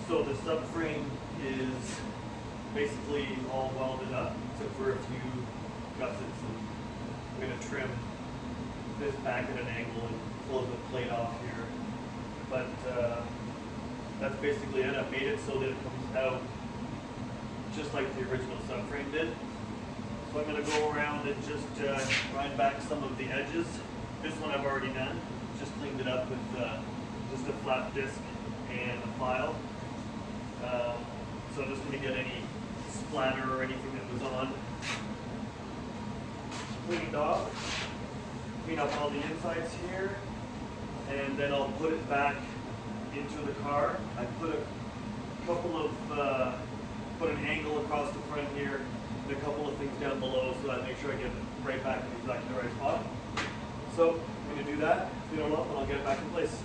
So the subframe is basically all welded up, except for a few gussets, and I'm going to trim this back at an angle and close the plate off here. But that's basically it. I made it so that it comes out just like the original subframe did. So I'm going to go around and just grind back some of the edges. This one I've already done. Just cleaned it up with just a flat disc and a file. So I'm just going to get any splatter or anything that was on cleaned off. Clean up all the insides here, and then I'll put it back into the car. I put a couple of put an angle across the front here and a couple of things down below, so that I make sure I get it right back in exactly the right spot. So I'm going to do that, clean it up, and I'll get it back in place.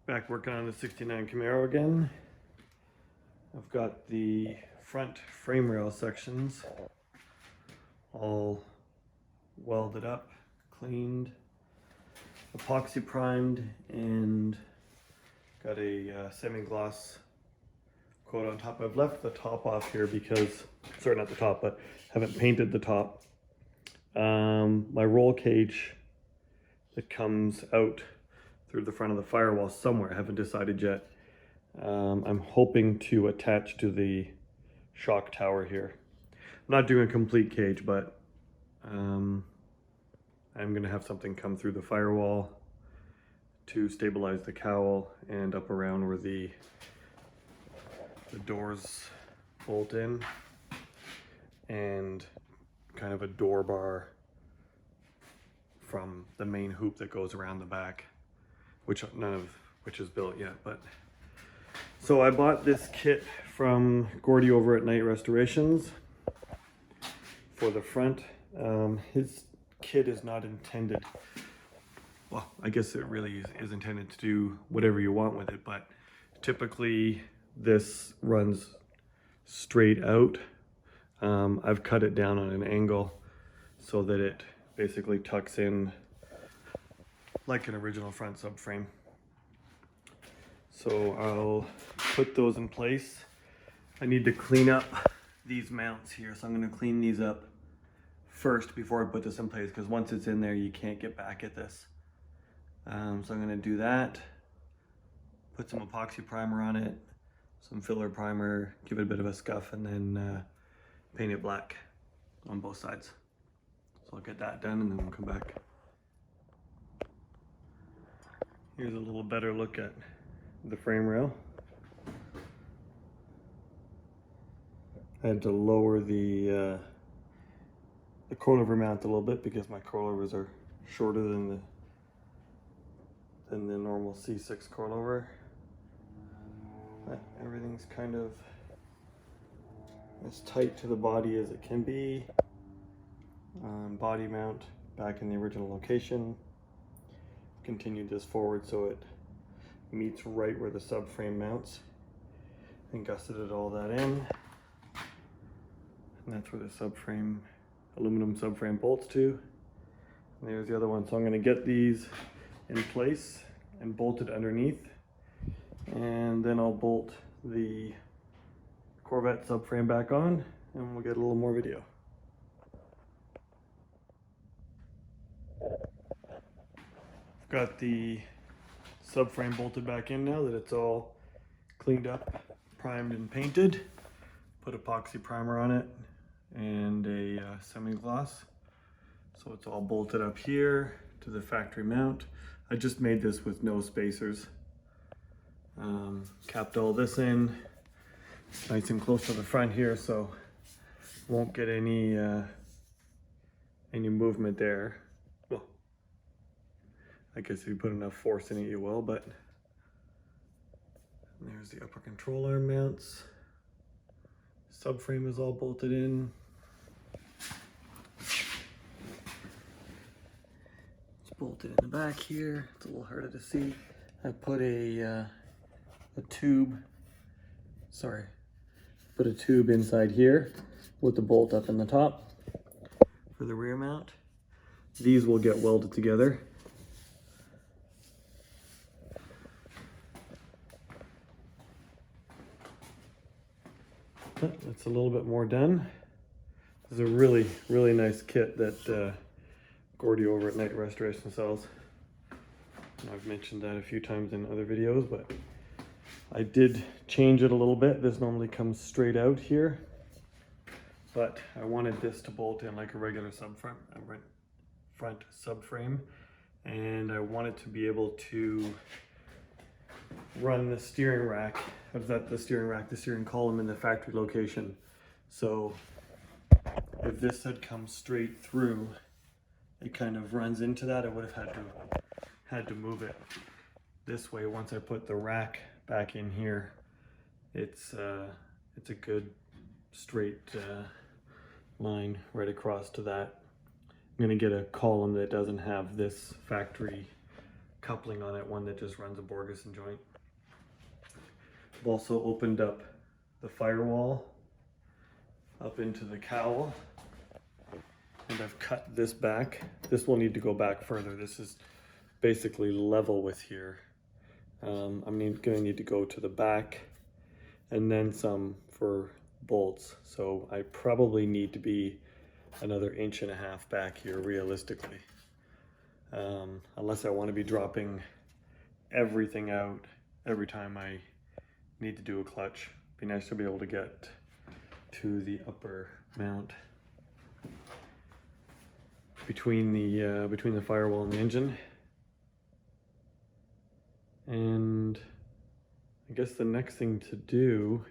Back working on the 69 Camaro again. I've got the front frame rail sections all welded up, cleaned, epoxy primed, and got a semi-gloss coat on top. I've left the top off here because, sorry, not the top, but haven't painted the top. My roll cage that comes out through the front of the firewall somewhere, I haven't decided yet. I'm hoping to attach to the shock tower here. I'm not doing a complete cage, but I'm gonna have something come through the firewall to stabilize the cowl and up around where the doors bolt in, and kind of a door bar from the main hoop that goes around the back, which none of which is built yet. But so I bought this kit from Gordy over at Night Restorations for the front. His kit is not intended, well, I guess it really is intended to do whatever you want with it, but typically this runs straight out. I've cut it down on an angle so that it basically tucks in like an original front subframe. So I'll put those in place. I need to clean up these mounts here, so I'm going to clean these up first before I put this in place, because once it's in there you can't get back at this. So I'm going to do that, put some epoxy primer on it, some filler primer, give it a bit of a scuff, and then paint it black on both sides. So I'll get that done and then we'll come back. Here's a little better look at the frame rail. I had to lower the coilover mount a little bit because my coilovers are shorter than the normal C6 coilover. But everything's kind of as tight to the body as it can be. Body mount back in the original location. Continued this forward so it meets right where the subframe mounts, and gusseted all that in. And that's where the subframe, aluminum subframe bolts to. And there's the other one. So I'm going to get these in place and bolted underneath, and then I'll bolt the Corvette subframe back on, and we'll get a little more video. I've got the subframe bolted back in now that it's all cleaned up, primed and painted. Put epoxy primer on it and a semi-gloss. So it's all bolted up here to the factory mount. I just made this with no spacers. Capped all this in nice and close to the front here, so won't get any movement there. Well, I guess if you put enough force in it, you will, but there's the upper control arm mounts. Subframe is all bolted in. It's bolted in the back here. It's a little harder to see. I put a tube inside here with the bolt up in the top for the rear mount. These will get welded together. That's a little bit more done. This is a really, really nice kit that Gordy over at Night Restoration sells. And I've mentioned that a few times in other videos, but I did change it a little bit. This normally comes straight out here, but I wanted this to bolt in like a regular front subframe, and I wanted to be able to run the steering rack, the steering column in the factory location. So if this had come straight through, it kind of runs into that. I would have had to move it this way. Once I put the rack back in here, it's a good straight line right across to that. I'm gonna get a column that doesn't have this factory coupling on it, one that just runs a Borgeson joint. I've also opened up the firewall up into the cowl, and I've cut this back. This will need to go back further. This is basically level with here. I'm gonna need to go to the back and then some for bolts. So I probably need to be another 1.5 inches back here realistically. Unless I want to be dropping everything out every time I need to do a clutch. Be nice to be able to get to the upper mount between the firewall and the engine. And I guess the next thing to do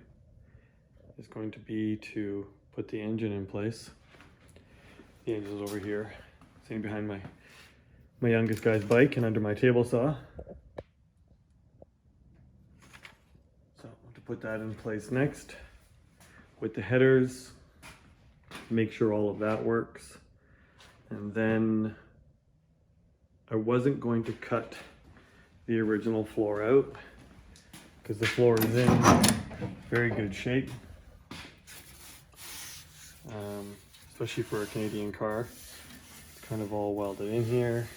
is going to be to put the engine in place. The engine's over here, sitting behind my youngest guy's bike and under my table saw. So to put that in place next with the headers, make sure all of that works. And then I wasn't going to cut the original floor out because the floor is in very good shape, especially for a Canadian car. It's kind of all welded in here.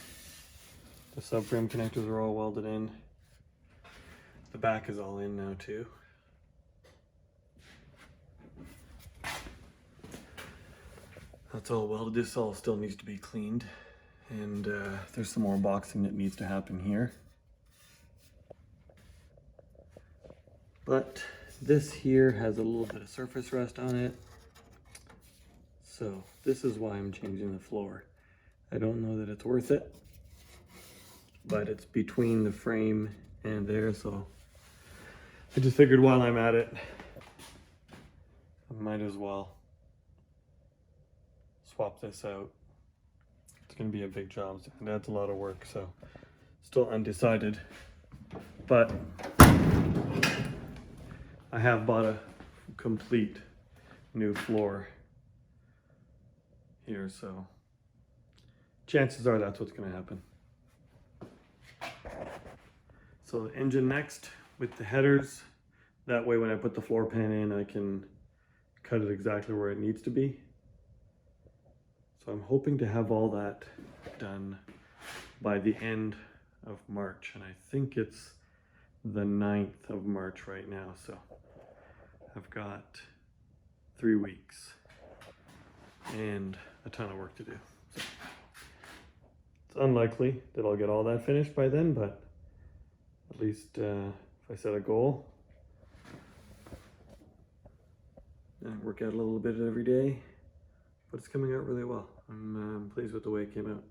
The subframe connectors are all welded in. The back is all in now too. That's all welded. This all still needs to be cleaned, and there's some more boxing that needs to happen here. But this here has a little bit of surface rust on it. So this is why I'm changing the floor. I don't know that it's worth it, but it's between the frame and there, so I just figured while I'm at it, I might as well swap this out. It's gonna be a big job, and that's a lot of work, so still undecided. But I have bought a complete new floor here, so chances are that's what's going to happen. So the engine next with the headers. That way when I put the floor pan in, I can cut it exactly where it needs to be. So I'm hoping to have all that done by the end of March, and I think it's the 9th of March right now, so I've got 3 weeks and a ton of work to do. So it's unlikely that I'll get all that finished by then, but at least if I set a goal and work out a little bit every day, but it's coming out really well. I'm pleased with the way it came out.